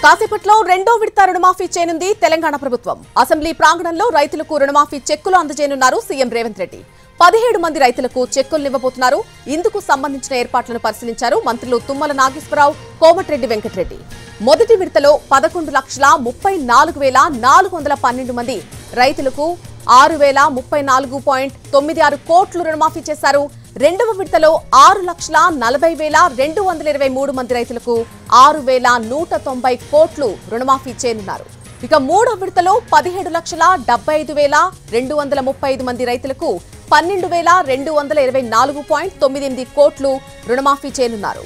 కాసేపట్లో రెండో విడత రుణమాఫీ చేయనుంది తెలంగాణ ప్రభుత్వం. అసెంబ్లీ ప్రాంగణంలో రైతులకు రుణమాఫీ చెక్కులు అందజేయనున్నారు సీఎం రేవంత్ రెడ్డి. 17 మంది రైతులకు చెక్కులు ఇవ్వబోతున్నారు. ఇందుకు సంబంధించిన ఏర్పాట్లను పరిశీలించారు మంత్రులు తుమ్మల నాగేశ్వరరావు, కోమటిరెడ్డి వెంకటరెడ్డి. మొదటి విడతలో 11,64,412 మంది రైతులకు 6,034.96 కోట్లు రుణమాఫీ చేశారు. రెండవ విడతలో 6,40,223 మంది రైతులకు 6,190 కోట్లు రుణమాఫీ చేయనున్నారు. ఇక మూడో విడతలో 17,75,235 మంది రైతులకు 12,224.98 కోట్లు రుణమాఫీ చేయనున్నారు.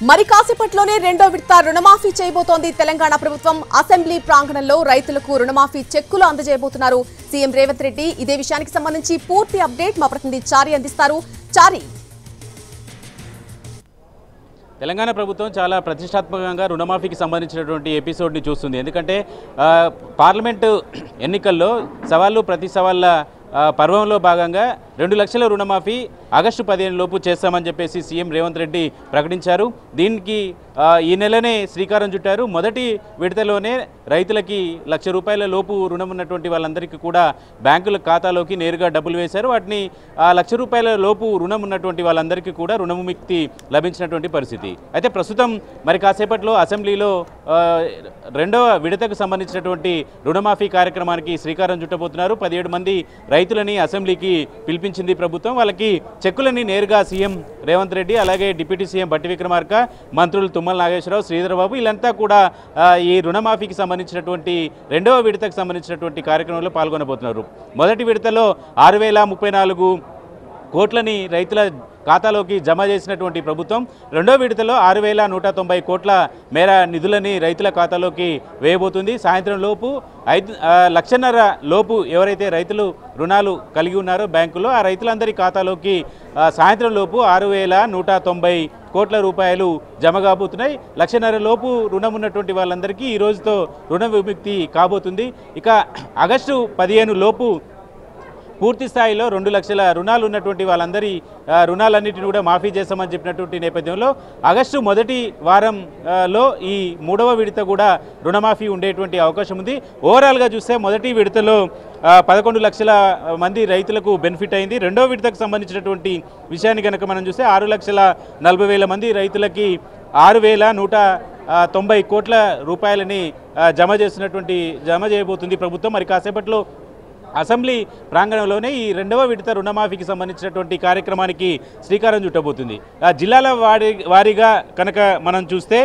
మరి కాసేపట్లోనే రెండో విడత రుణమాఫీ చేయబోతోంది తెలంగాణ ప్రభుత్వం. అసెంబ్లీ ప్రాంగణంలో రైతులకు రుణమాఫీ చెక్కులు అందజేయబోతున్నారు సీఎం రేవంత్ రెడ్డి. ఇదే విషయానికి సంబంధించి పూర్తి అప్డేట్ మా ప్రతినిధి చారి అందిస్తారు. చారి, తెలంగాణ ప్రభుత్వం చాలా ప్రతిష్టాత్మకంగా రుణమాఫీకి సంబంధించినటువంటి ఎపిసోడ్ని చూస్తుంది. ఎందుకంటే పార్లమెంటు ఎన్నికల్లో సవాళ్ళు ప్రతి సవాళ్ళ పర్వంలో భాగంగా 2 లక్షల రుణమాఫీ ఆగస్టు 15 లోపు చేస్తామని చెప్పేసి సీఎం రేవంత్ రెడ్డి ప్రకటించారు. దీనికి ఈ నెలనే శ్రీకారం చుట్టారు. మొదటి విడతలోనే రైతులకి ₹1,00,000 లోపు రుణం ఉన్నటువంటి వాళ్ళందరికీ కూడా బ్యాంకుల ఖాతాలోకి నేరుగా డబ్బులు వేశారు. వాటిని ₹1,00,000 లోపు రుణం ఉన్నటువంటి వాళ్ళందరికీ కూడా రుణముక్తి లభించినటువంటి పరిస్థితి. అయితే ప్రస్తుతం మరి కాసేపట్లో అసెంబ్లీలో రెండవ విడతకు సంబంధించినటువంటి రుణమాఫీ కార్యక్రమానికి శ్రీకారం చుట్టబోతున్నారు. 17 మంది రైతులని అసెంబ్లీకి పిలిపించింది ప్రభుత్వం. వాళ్ళకి చెక్కులని నేరుగా సీఎం రేవంత్ రెడ్డి, అలాగే డిప్యూటీ సీఎం బట్టి విక్రమార్క, మంత్రులు తుమ్మల నాగేశ్వరరావు, శ్రీధర్ బాబు వీళ్ళంతా కూడా ఈ రుణమాఫీకి సంబంధించినటువంటి రెండవ విడతకు సంబంధించినటువంటి కార్యక్రమంలో పాల్గొనబోతున్నారు. మొదటి విడతలో 6,034 కోట్లని రైతుల ఖాతాలోకి జమ చేసినటువంటి ప్రభుత్వం రెండో విడతలో 6,190 కోట్ల మేర నిధులని రైతుల ఖాతాలోకి వేయబోతుంది. సాయంత్రం లోపు 1,00,000 లోపు ఎవరైతే రైతులు రుణాలు కలిగి ఉన్నారో బ్యాంకులో ఆ రైతులందరి ఖాతాలోకి సాయంత్రం లోపు 6,190 కోట్ల రూపాయలు జమ కాబోతున్నాయి. 1,00,000 లోపు రుణం ఉన్నటువంటి వాళ్ళందరికీ ఈ రోజుతో రుణ విముక్తి కాబోతుంది. ఇక ఆగస్టు 15 లోపు పూర్తి స్థాయిలో 2 లక్షల రుణాలు ఉన్నటువంటి వాళ్ళందరి రుణాలన్నింటినీ కూడా మాఫీ చేస్తామని చెప్పినటువంటి నేపథ్యంలో ఆగస్టు మొదటి వారంలో ఈ మూడవ విడత కూడా రుణమాఫీ ఉండేటువంటి అవకాశం ఉంది. ఓవరాల్గా చూస్తే మొదటి విడతలో 11 లక్షల మంది రైతులకు బెనిఫిట్ అయింది. రెండో విడతకు సంబంధించినటువంటి విషయాన్ని కనుక మనం చూస్తే 6,40,000 మంది రైతులకి 6,190 కోట్ల రూపాయలని జమ చేయబోతుంది ప్రభుత్వం. మరి కాసేపట్లో అసెంబ్లీ ప్రాంగణంలోనే ఈ రెండవ విడత రుణమాఫీకి సంబంధించినటువంటి కార్యక్రమానికి శ్రీకారం చుట్టబోతుంది. జిల్లాల వారీగా కనుక మనం చూస్తే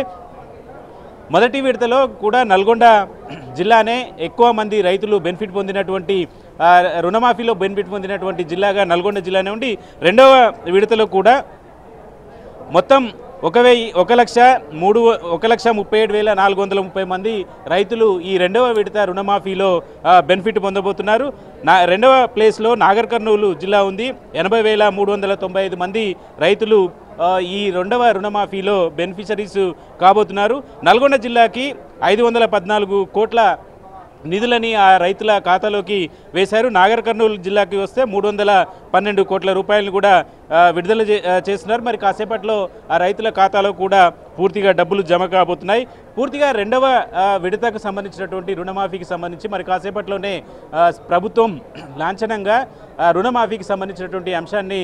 మొదటి విడతలో కూడా నల్గొండ జిల్లానే ఎక్కువ మంది రైతులు బెనిఫిట్ పొందినటువంటి రుణమాఫీలో బెనిఫిట్ పొందినటువంటి జిల్లాగా నల్గొండ జిల్లానే ఉండి రెండవ విడతలో కూడా మొత్తం 1,37,430 మంది రైతులు ఈ రెండవ విడత రుణమాఫీలో బెనిఫిట్ పొందబోతున్నారు. రెండవ ప్లేస్లో నాగర్ కర్నూలు జిల్లా ఉంది. 80,395 మంది రైతులు ఈ రెండవ రుణమాఫీలో బెనిఫిషరీస్ కాబోతున్నారు. నల్గొండ జిల్లాకి 514 కోట్ల నిధులని ఆ రైతుల ఖాతాలోకి వేశారు. నాగర్ కర్నూలు జిల్లాకి వస్తే 312 కోట్ల రూపాయలను కూడా విడుదల చేస్తున్నారు. మరి కాసేపట్లో ఆ రైతుల ఖాతాలో కూడా పూర్తిగా డబ్బులు జమ కాబోతున్నాయి. పూర్తిగా రెండవ విడతకు సంబంధించినటువంటి రుణమాఫీకి సంబంధించి మరి కాసేపట్లోనే ప్రభుత్వం లాంఛనంగా రుణమాఫీకి సంబంధించినటువంటి అంశాన్ని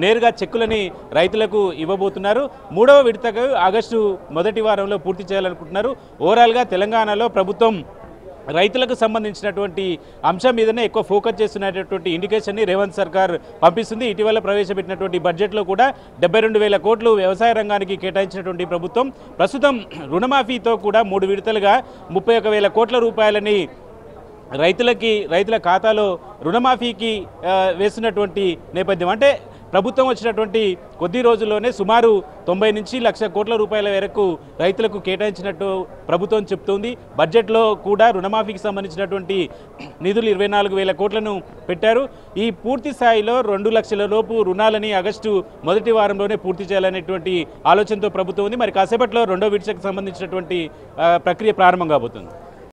నేరుగా చెక్కులని రైతులకు ఇవ్వబోతున్నారు. మూడవ విడతకు ఆగస్టు మొదటి వారంలో పూర్తి చేయాలనుకుంటున్నారు. ఓవరాల్గా తెలంగాణలో ప్రభుత్వం రైతులకు సంబంధించినటువంటి అంశం మీదనే ఎక్కువ ఫోకస్ చేస్తున్నటువంటి ఇండికేషన్ని రేవంత్ సర్కార్ పంపిస్తుంది. ఇటీవల ప్రవేశపెట్టినటువంటి బడ్జెట్లో కూడా 72,000 కోట్లు వ్యవసాయ రంగానికి కేటాయించినటువంటి ప్రభుత్వం ప్రస్తుతం రుణమాఫీతో కూడా 3 విడతలుగా 31,000 కోట్ల రూపాయలని రైతుల ఖాతాలో రుణమాఫీకి వేస్తున్నటువంటి నేపథ్యం. అంటే ప్రభుత్వం వచ్చినటువంటి కొద్ది రోజుల్లోనే సుమారు 90 నుంచి 1,00,000 కోట్ల రూపాయల వరకు రైతులకు కేటాయించినట్టు ప్రభుత్వం చెప్తోంది. బడ్జెట్లో కూడా రుణమాఫీకి సంబంధించినటువంటి నిధులు 24,000 కోట్లను పెట్టారు. ఈ పూర్తి స్థాయిలో 2 లక్షల లోపు రుణాలని ఆగస్టు మొదటి వారంలోనే పూర్తి చేయాలనేటువంటి ఆలోచనతో ప్రభుత్వం ఉంది. మరి కాసేపట్లో రెండో విడతకు సంబంధించినటువంటి ప్రక్రియ ప్రారంభం కాబోతుంది.